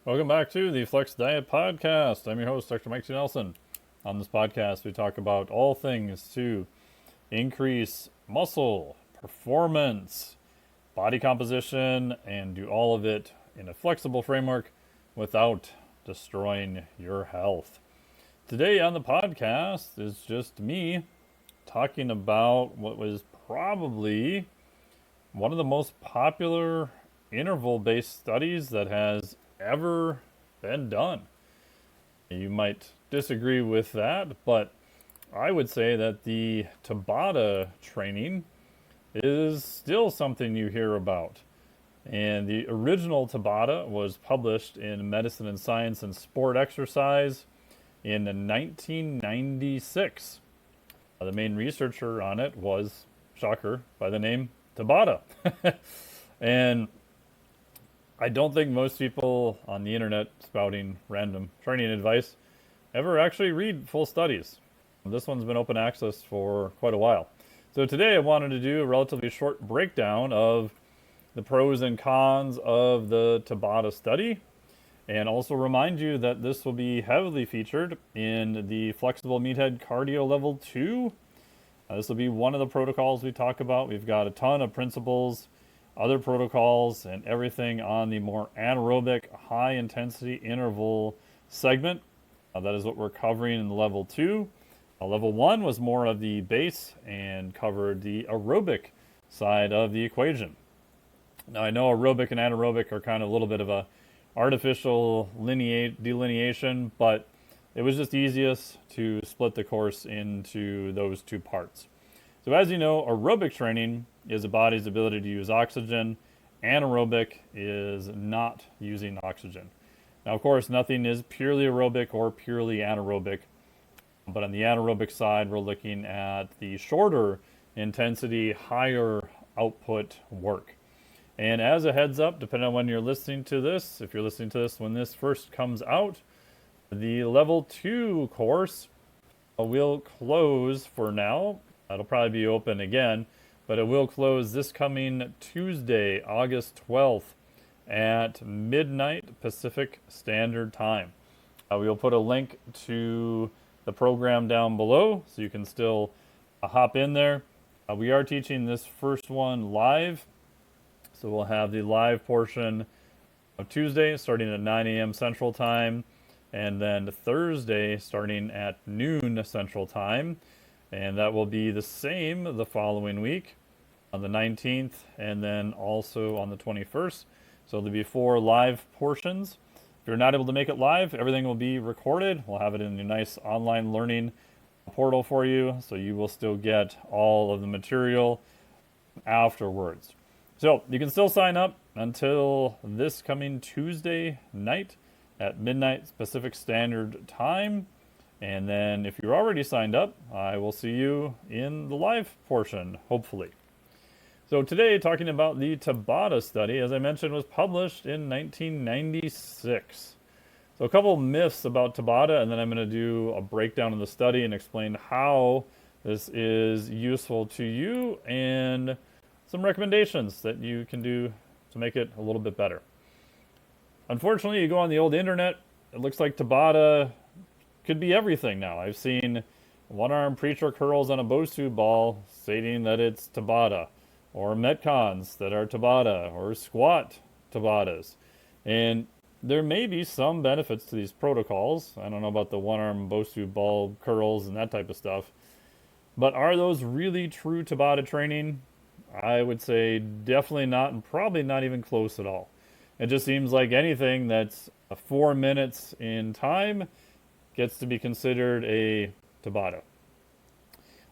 Welcome back to the Flex Diet Podcast. I'm your host, Dr. Mike T. Nelson. On this podcast, we talk about all things to increase muscle, performance, body composition, and do all of it in a flexible framework without destroying your health. Today on the podcast is just me talking about what was probably one of the most popular interval-based studies that has ever been done. You might disagree with that, but I would say that the Tabata training is still something you hear about. And the original Tabata was published in Medicine and Science and Sport Exercise in 1996. The main researcher on it was, shocker, by the name Tabata. And I don't think most people on the internet spouting random training advice ever actually read full studies. This one's been open access for quite a while. So today I wanted to do a relatively short breakdown of the pros and cons of the Tabata study, and also remind you that this will be heavily featured in the Flexible Meathead Cardio Level 2. This will be one of the protocols we talk about. We've got a ton of principles, other protocols, and everything on the more anaerobic, high-intensity interval segment. That is what we're covering in Level 2. Level 1 was more of the base and covered the aerobic side of the equation. Now, I know aerobic and anaerobic are kind of a little bit of a artificial delineation, but it was just easiest to split the course into those two parts. So as you know, aerobic training is the body's ability to use oxygen. Anaerobic is not using oxygen. Now, of course, nothing is purely aerobic or purely anaerobic, but on the anaerobic side, we're looking at the shorter intensity, higher output work. And as a heads up, depending on when you're listening to this, if you're listening to this when this first comes out, the Level 2 course will close for now. It'll probably be open again, but it will close this coming Tuesday, August 12th at midnight Pacific Standard Time. We will put a link to the program down below so you can still hop in there. We are teaching this first one live, so we'll have the live portion of Tuesday starting at 9 a.m. Central Time, and then Thursday starting at noon Central Time. And that will be the same the following week on the 19th and then also on the 21st. So there'll be 4 live portions. If you're not able to make it live, everything will be recorded. We'll have it in a nice online learning portal for you, so you will still get all of the material afterwards. So you can still sign up until this coming Tuesday night at midnight Pacific Standard Time. And then if you're already signed up, I will see you in the live portion, hopefully. So today, talking about the Tabata study, as I mentioned, was published in 1996. So a couple myths about Tabata, and then I'm going to do a breakdown of the study and explain how this is useful to you and some recommendations that you can do to make it a little bit better. Unfortunately, you go on the old internet, it looks like Tabata could be everything now. I've seen one-arm preacher curls on a Bosu ball stating that it's Tabata, or Metcons that are Tabata, or squat Tabatas. And there may be some benefits to these protocols. I don't know about the one-arm Bosu ball curls and that type of stuff. But are those really true Tabata training? I would say definitely not, and probably not even close at all. It just seems like anything that's 4 minutes in time gets to be considered a Tabata.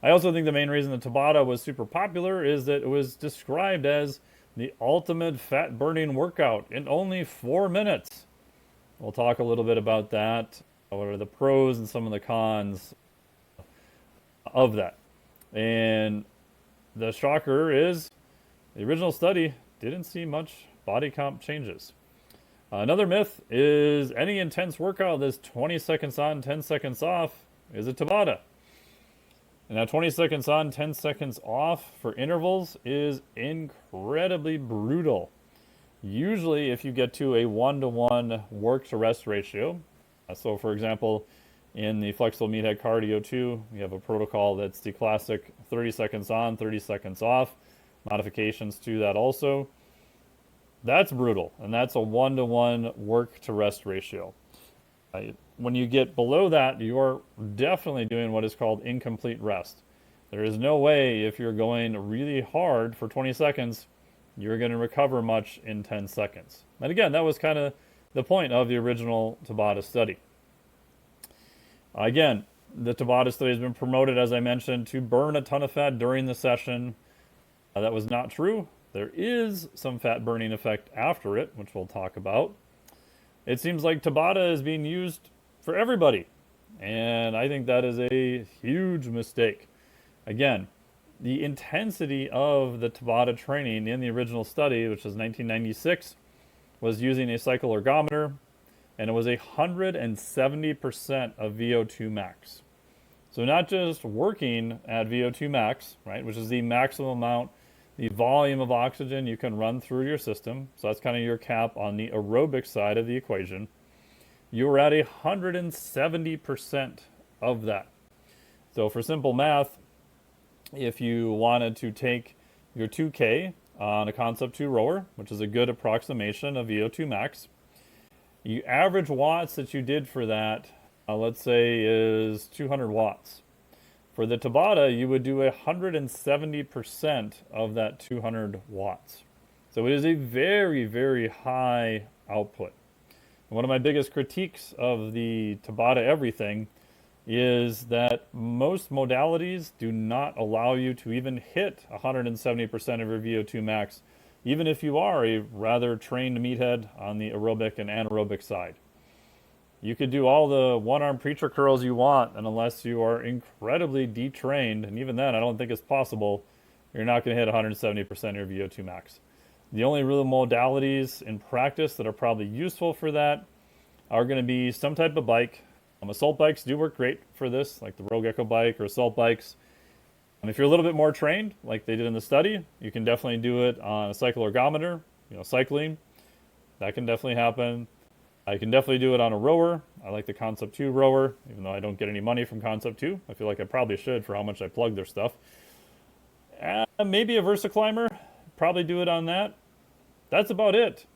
I also think the main reason the Tabata was super popular is that it was described as the ultimate fat-burning workout in only 4 minutes. We'll talk a little bit about that. What are the pros and some of the cons of that? And the shocker is the original study didn't see much body comp changes. Another myth is any intense workout that's 20 seconds on, 10 seconds off is a Tabata. And now 20 seconds on, 10 seconds off for intervals is incredibly brutal. Usually if you get to a 1-to-1 work to rest ratio, so for example, in the Flexible Meathead Cardio 2, we have a protocol that's the classic 30 seconds on, 30 seconds off, modifications to that also. That's brutal, and that's a 1-to-1 work to rest ratio. When you get below that, you're definitely doing what is called incomplete rest. There is no way if you're going really hard for 20 seconds, you're going to recover much in 10 seconds. And again, that was kind of the point of the original Tabata study. Again, the Tabata study has been promoted, as I mentioned, to burn a ton of fat during the session. That was not true. There is some fat burning effect after it, which we'll talk about. It seems like Tabata is being used for everybody, and I think that is a huge mistake. Again, the intensity of the Tabata training in the original study, which was 1996, was using a cycle ergometer, and it was 170% of VO2 max. So not just working at VO2 max, right, which is the maximum amount, the volume of oxygen you can run through your system. So that's kind of your cap on the aerobic side of the equation. You were at 170% of that. So for simple math, if you wanted to take your 2K on a Concept 2 rower, which is a good approximation of VO2 max, you average watts that you did for that, let's say, is 200 watts. For the Tabata, you would do 170% of that 200 watts. So it is a very, very high output. And one of my biggest critiques of the Tabata everything is that most modalities do not allow you to even hit 170% of your VO2 max, even if you are a rather trained meathead on the aerobic and anaerobic side. You could do all the one-arm preacher curls you want, and unless you are incredibly detrained, and even then I don't think it's possible, you're not going to hit 170% of your VO2 max. The only real modalities in practice that are probably useful for that are going to be some type of bike. Assault bikes do work great for this, like the Rogue Echo bike or assault bikes. If you're a little bit more trained, like they did in the study, you can definitely do it on a cycle ergometer, cycling. That can definitely happen. I can definitely do it on a rower. I like the Concept 2 rower, even though I don't get any money from Concept 2. I feel like I probably should for how much I plug their stuff. Maybe a VersaClimber, probably do it on that. That's about it.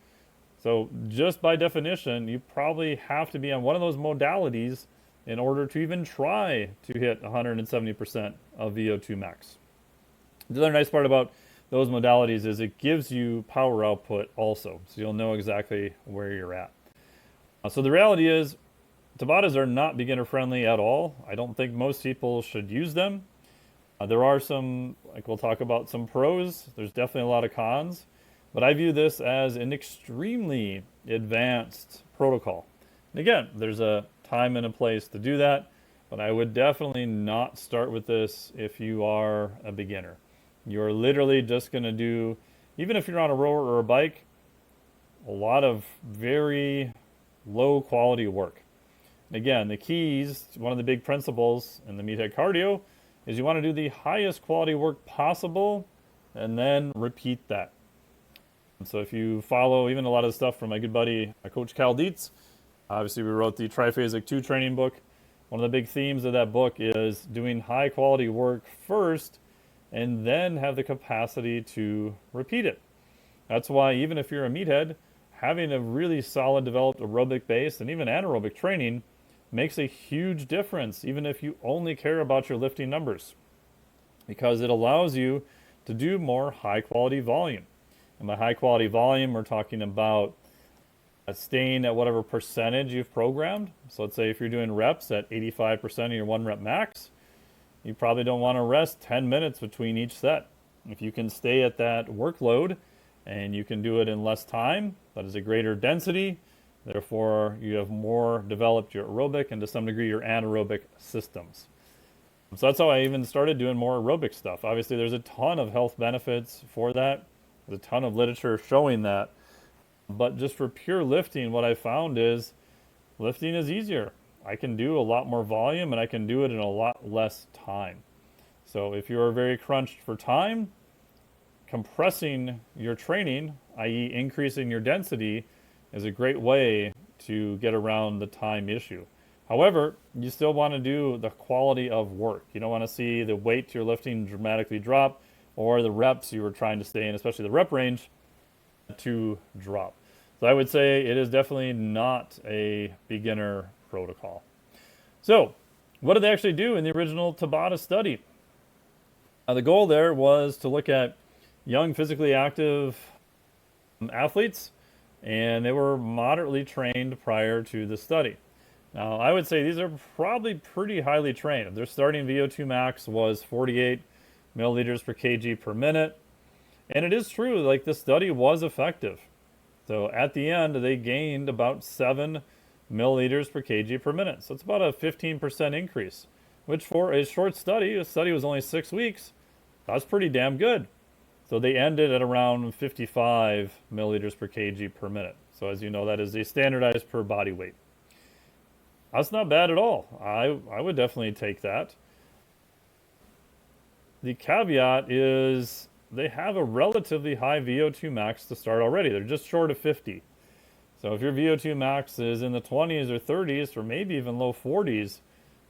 So just by definition, you probably have to be on one of those modalities in order to even try to hit 170% of VO2 max. The other nice part about those modalities is it gives you power output also, so you'll know exactly where you're at. So the reality is, Tabatas are not beginner friendly at all. I don't think most people should use them. There are some, like we'll talk about some pros. There's definitely a lot of cons. But I view this as an extremely advanced protocol. And again, there's a time and a place to do that, but I would definitely not start with this if you are a beginner. You're literally just going to do, even if you're on a rower or a bike, a lot of very low quality work. And again, the keys, one of the big principles in the Meathead Cardio is you want to do the highest quality work possible and then repeat that. So if you follow even a lot of the stuff from my good buddy, Coach Cal Deitz, obviously we wrote the Triphasic 2 training book. One of the big themes of that book is doing high quality work first and then have the capacity to repeat it. That's why even if you're a meathead, having a really solid developed aerobic base and even anaerobic training makes a huge difference, even if you only care about your lifting numbers, because it allows you to do more high quality volume. And by high quality volume, we're talking about staying at whatever percentage you've programmed. So let's say if you're doing reps at 85% of your 1 rep max, you probably don't want to rest 10 minutes between each set. If you can stay at that workload and you can do it in less time, that is a greater density. Therefore, you have more developed your aerobic and to some degree your anaerobic systems. So that's how I even started doing more aerobic stuff. Obviously, there's a ton of health benefits for that. There's a ton of literature showing that. But just for pure lifting, what I found is lifting is easier. I can do a lot more volume and I can do it in a lot less time. So if you're very crunched for time, compressing your training i.e. increasing your density, is a great way to get around the time issue. However, you still want to do the quality of work. You don't want to see the weight you're lifting dramatically drop, or the reps you were trying to stay in, especially the rep range, to drop. So I would say it is definitely not a beginner protocol. So what did they actually do in the original Tabata study? The goal there was to look at young physically active athletes, and they were moderately trained prior to the study. Now, I would say these are probably pretty highly trained. Their starting VO2 max was 48 milliliters per kg per minute. And it is true, like, the study was effective. So at the end, they gained about 7 milliliters per kg per minute. So it's about a 15% increase, which for a short study, a study was only 6 weeks, that's pretty damn good. So they ended at around 55 milliliters per kg per minute. So as you know, that is a standardized per body weight. That's not bad at all. I would definitely take that. The caveat is they have a relatively high VO2 max to start already. They're just short of 50. So if your VO2 max is in the 20s or 30s or maybe even low 40s,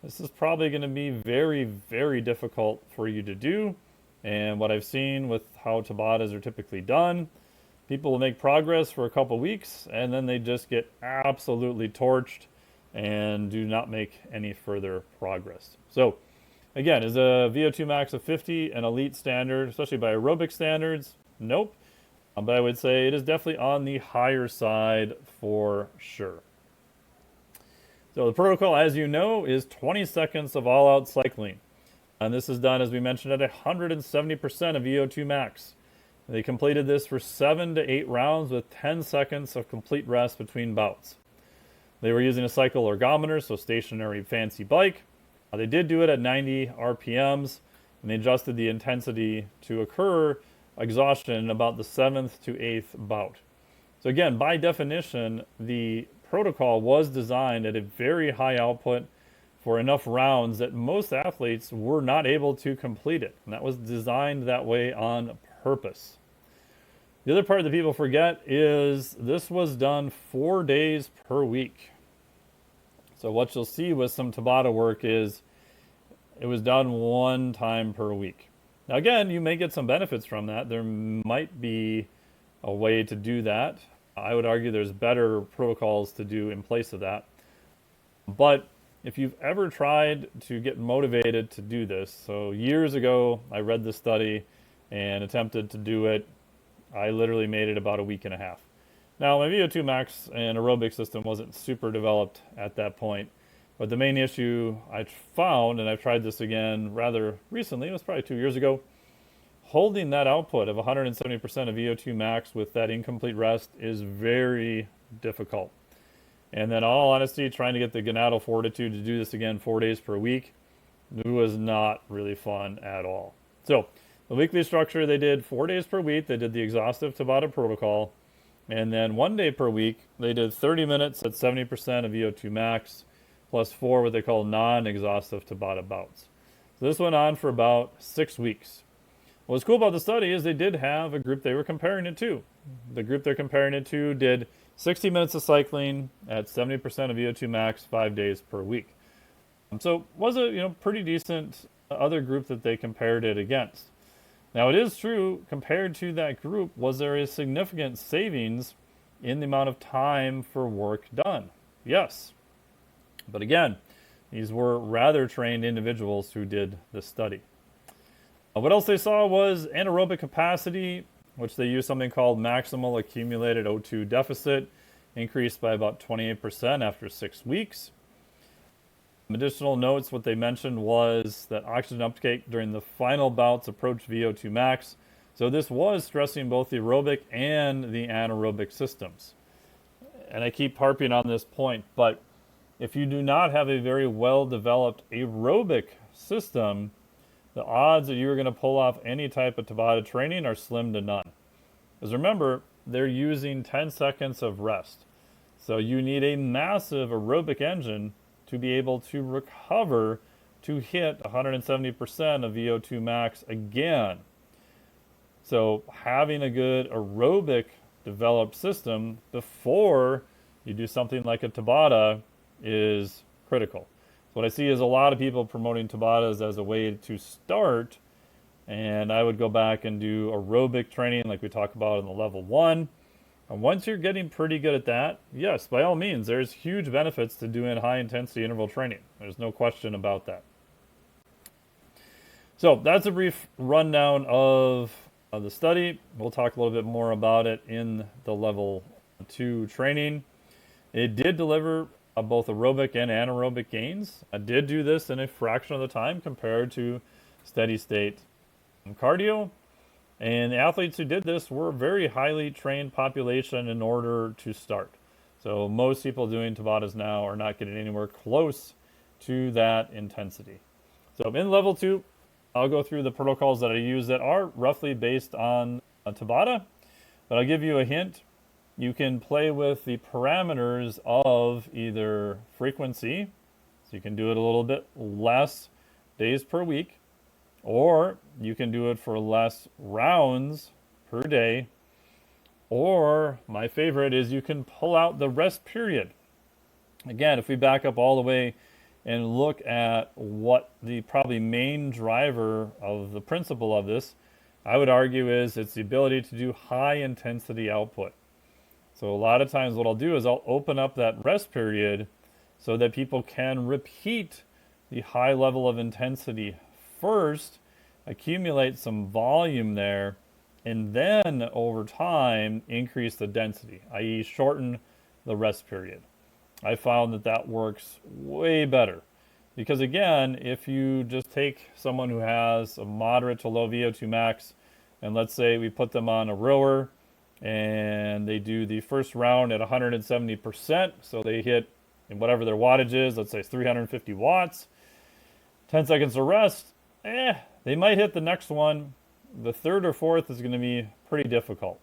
this is probably going to be very, very difficult for you to do. And what I've seen with how Tabatas are typically done, people will make progress for a couple weeks and then they just get absolutely torched and do not make any further progress. So again, is a VO2 max of 50 an elite standard, especially by aerobic standards? Nope. But I would say it is definitely on the higher side for sure. So the protocol, as you know, is 20 seconds of all-out cycling. And this is done, as we mentioned, at 170% of VO2 max. They completed this for 7 to 8 rounds with 10 seconds of complete rest between bouts. They were using a cycle ergometer, so stationary fancy bike. They did do it at 90 RPMs, and they adjusted the intensity to occur exhaustion in about the 7th to 8th bout. So again, by definition, the protocol was designed at a very high output for enough rounds that most athletes were not able to complete it. And that was designed that way on purpose. The other part that people forget is this was done 4 days per week. So what you'll see with some Tabata work is it was done 1 time per week. Now again, you may get some benefits from that. There might be a way to do that. I would argue there's better protocols to do in place of that. But if you've ever tried to get motivated to do this, so years ago I read this study and attempted to do it. I literally made it about a week and a half. Now my VO2 max and aerobic system wasn't super developed at that point, but the main issue I found, and I've tried this again rather recently, it was probably 2 years ago, holding that output of 170% of VO2 max with that incomplete rest is very difficult. And then, in all honesty, trying to get the gonadal fortitude to do this again 4 days per week, it was not really fun at all. So the weekly structure, they did 4 days per week. They did the exhaustive Tabata protocol. And then 1 day per week, they did 30 minutes at 70% of VO2 max, plus 4 what they call non-exhaustive Tabata bouts. So this went on for about 6 weeks. What's cool about the study is they did have a group they were comparing it to. The group they're comparing it to did 60 minutes of cycling at 70% of VO2 max 5 days per week. So was a pretty decent other group that they compared it against. Now it is true, compared to that group, was there a significant savings in the amount of time for work done? Yes. But again, these were rather trained individuals who did the study. What else they saw was anaerobic capacity, which they used something called maximal accumulated O2 deficit, increased by about 28% after 6 weeks. Additional notes, what they mentioned was that oxygen uptake during the final bouts approached VO2 max. So this was stressing both the aerobic and the anaerobic systems. And I keep harping on this point, but if you do not have a very well-developed aerobic system, the odds that you're going to pull off any type of Tabata training are slim to none. Because remember, they're using 10 seconds of rest. So you need a massive aerobic engine to be able to recover to hit 170% of VO2 max again. So having a good aerobic developed system before you do something like a Tabata is critical. So what I see is a lot of people promoting Tabatas as a way to start, and I would go back and do aerobic training like we talk about in the level 1. And once you're getting pretty good at that, yes, by all means, there's huge benefits to doing high intensity interval training. There's no question about that. So that's a brief rundown of the study. We'll talk a little bit more about it in the level 2 training. It did deliver both aerobic and anaerobic gains. I did do this in a fraction of the time compared to steady state cardio. And the athletes who did this were a very highly trained population in order to start. So most people doing Tabatas now are not getting anywhere close to that intensity. So in level 2, I'll go through the protocols that I use that are roughly based on a Tabata, but I'll give you a hint. You can play with the parameters of either frequency, so you can do it a little bit less days per week, or you can do it for less rounds per day, or my favorite is you can pull out the rest period. Again, if we back up all the way and look at what the probably main driver of the principle of this, I would argue is it's the ability to do high intensity output. So a lot of times what I'll do is I'll open up that rest period so that people can repeat the high level of intensity first, accumulate some volume there, and then over time increase the density, i.e. shorten the rest period. I found that that works way better because again, if you just take someone who has a moderate to low VO2 max and let's say we put them on a rower and they do the first round at 170%, so they hit in whatever their wattage is, let's say it's 350 watts, 10 seconds of rest, they might hit the next one. The third or fourth is going to be pretty difficult.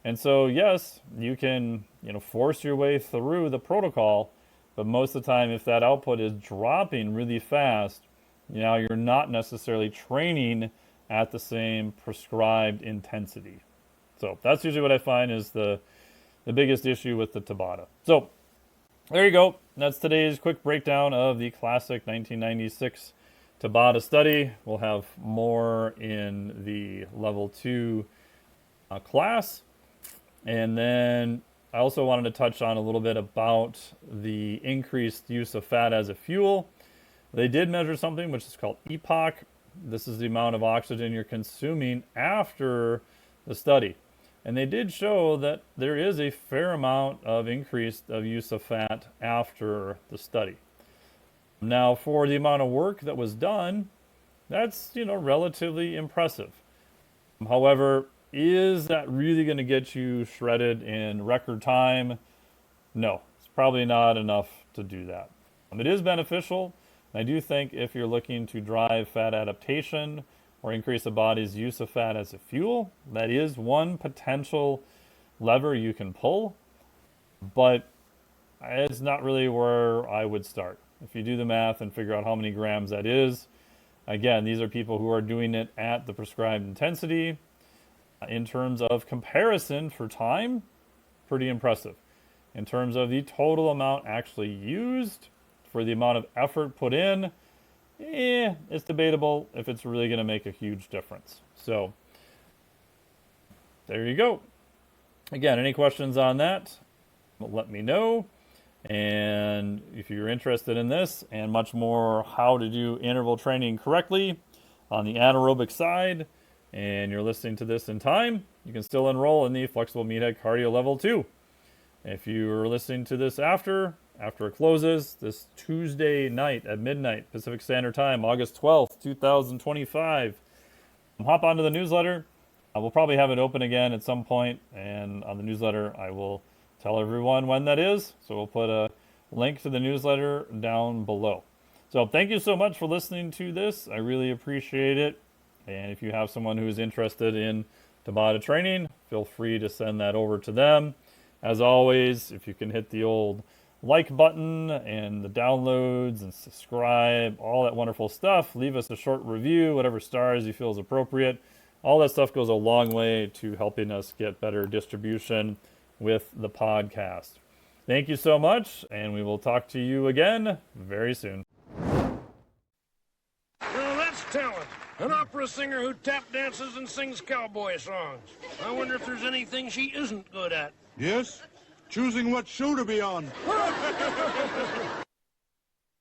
And so, yes, you can, force your way through the protocol, but most of the time, if that output is dropping really fast, you're not necessarily training at the same prescribed intensity. So that's usually what I find is the biggest issue with the Tabata. So there you go. That's today's quick breakdown of the classic 1996 Tabata study. We'll have more in the level 2 class. And then I also wanted to touch on a little bit about the increased use of fat as a fuel. They did measure something which is called EPOC. This is the amount of oxygen you're consuming after the study. And they did show that there is a fair amount of increase of use of fat after the study. Now, for the amount of work that was done, that's, relatively impressive. However, is that really going to get you shredded in record time? No, it's probably not enough to do that. It is beneficial. I do think if you're looking to drive fat adaptation or increase the body's use of fat as a fuel, that is one potential lever you can pull, but it's not really where I would start. If you do the math and figure out how many grams that is, again, these are people who are doing it at the prescribed intensity. In terms of comparison for time, pretty impressive. In terms of the total amount actually used for the amount of effort put in, it's debatable if it's really going to make a huge difference. So there you go. Again, any questions on that, let me know. And if you're interested in this and much more how to do interval training correctly on the anaerobic side, and you're listening to this in time, you can still enroll in the Flexible Meathead Cardio Level 2. If you're listening to this after it closes, this Tuesday night at midnight Pacific Standard Time, August 12th, 2025, hop onto the newsletter. We'll probably have it open again at some point, and on the newsletter I will tell everyone when that is. So we'll put a link to the newsletter down below. So thank you so much for listening to this. I really appreciate it. And if you have someone who is interested in Tabata training, feel free to send that over to them. As always, if you can hit the old like button and the downloads and subscribe, all that wonderful stuff, leave us a short review, whatever stars you feel is appropriate. All that stuff goes a long way to helping us get better distribution with the podcast. Thank you so much, and we will talk to you again very soon. Well, that's talent. An opera singer who tap dances and sings cowboy songs. I wonder if there's anything she isn't good at. Yes? Choosing what shoe to be on.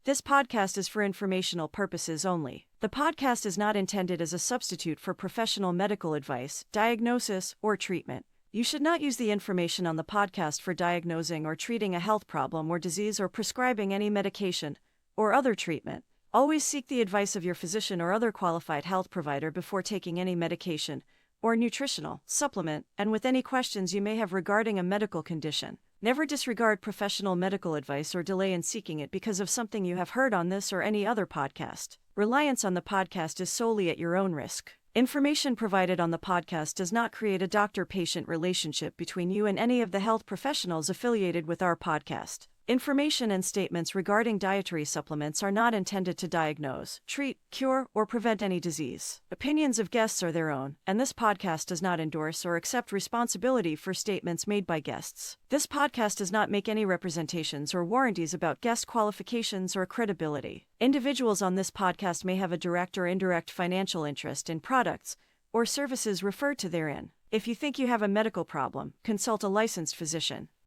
This podcast is for informational purposes only. The podcast is not intended as a substitute for professional medical advice, diagnosis, or treatment. You should not use the information on the podcast for diagnosing or treating a health problem or disease or prescribing any medication or other treatment. Always seek the advice of your physician or other qualified health provider before taking any medication or nutritional supplement, and with any questions you may have regarding a medical condition. Never disregard professional medical advice or delay in seeking it because of something you have heard on this or any other podcast. Reliance on the podcast is solely at your own risk. Information provided on the podcast does not create a doctor-patient relationship between you and any of the health professionals affiliated with our podcast. Information and statements regarding dietary supplements are not intended to diagnose, treat, cure, or prevent any disease. Opinions of guests are their own, and this podcast does not endorse or accept responsibility for statements made by guests. This podcast does not make any representations or warranties about guest qualifications or credibility. Individuals on this podcast may have a direct or indirect financial interest in products or services referred to therein. If you think you have a medical problem, consult a licensed physician.